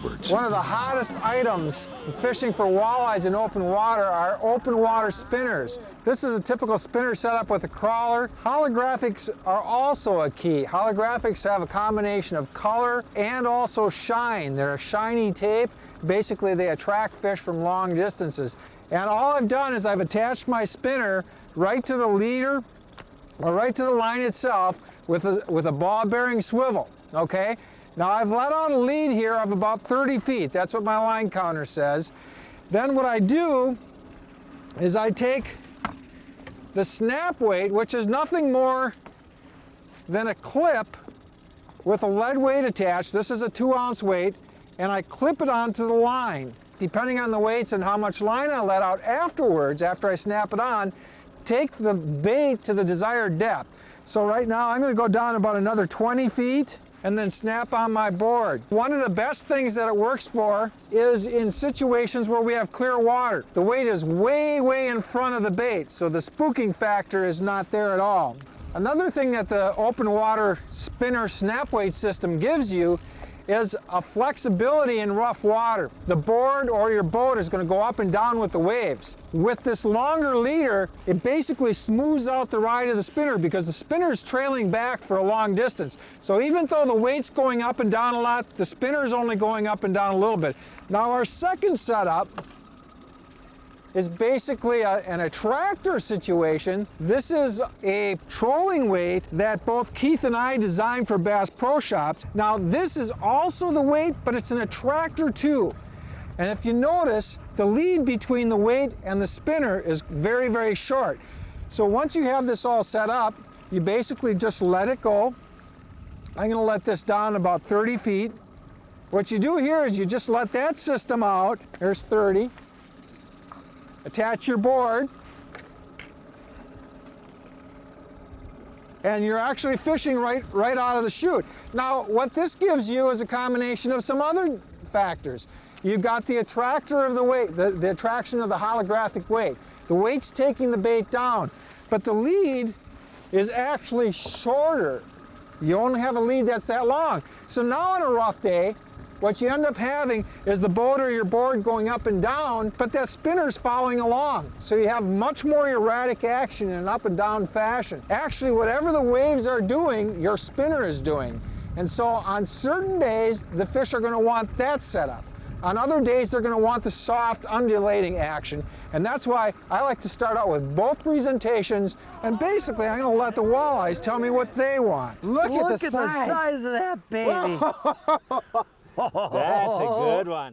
experts. One of the hottest items in fishing for walleyes in open water are open water spinners. This is a typical spinner setup with a crawler. Holographics are also a key. Holographics have a combination of color and also shine. They're a shiny tape. Basically, they attract fish from long distances. And all I've done is I've attached my spinner right to the leader or right to the line itself with a ball bearing swivel, okay? Now I've let out a lead here of about 30 feet. That's what my line counter says. Then what I do is I take the snap weight, which is nothing more than a clip with a lead weight attached. This is a 2-ounce weight, and I clip it onto the line. Depending on the weights and how much line I let out afterwards, after I snap it on, take the bait to the desired depth. So right now I'm going to go down about another 20 feet and then snap on my board. One of the best things that it works for is in situations where we have clear water. The weight is way, way in front of the bait, so the spooking factor is not there at all. Another thing that the open water spinner snap weight system gives you is a flexibility in rough water. The board or your boat is going to go up and down with the waves. With this longer leader, it basically smooths out the ride of the spinner because the spinner is trailing back for a long distance. So even though the weight's going up and down a lot, the spinner is only going up and down a little bit. Now our second setup is basically an attractor situation. This is a trolling weight that both Keith and I designed for Bass Pro Shops. Now this is also the weight, but it's an attractor too. And if you notice, the lead between the weight and the spinner is very, very short. So once you have this all set up, you basically just let it go. I'm gonna let this down about 30 feet. What you do here is you just let that system out. There's 30. Attach your board, and you're actually fishing right out of the chute. Now, what this gives you is a combination of some other factors. You've got the attractor of the weight, the attraction of the holographic weight. The weight's taking the bait down, but the lead is actually shorter. You only have a lead that's that long. So now on a rough day, what you end up having is the boat or your board going up and down, but that spinner's following along. So you have much more erratic action in an up and down fashion. Actually, whatever the waves are doing, your spinner is doing. And so on certain days, the fish are going to want that setup. On other days, they're going to want the soft, undulating action. And that's why I like to start out with both presentations, and basically I'm going to let the walleyes tell me what they want. Look at the size of that baby. That's a good one.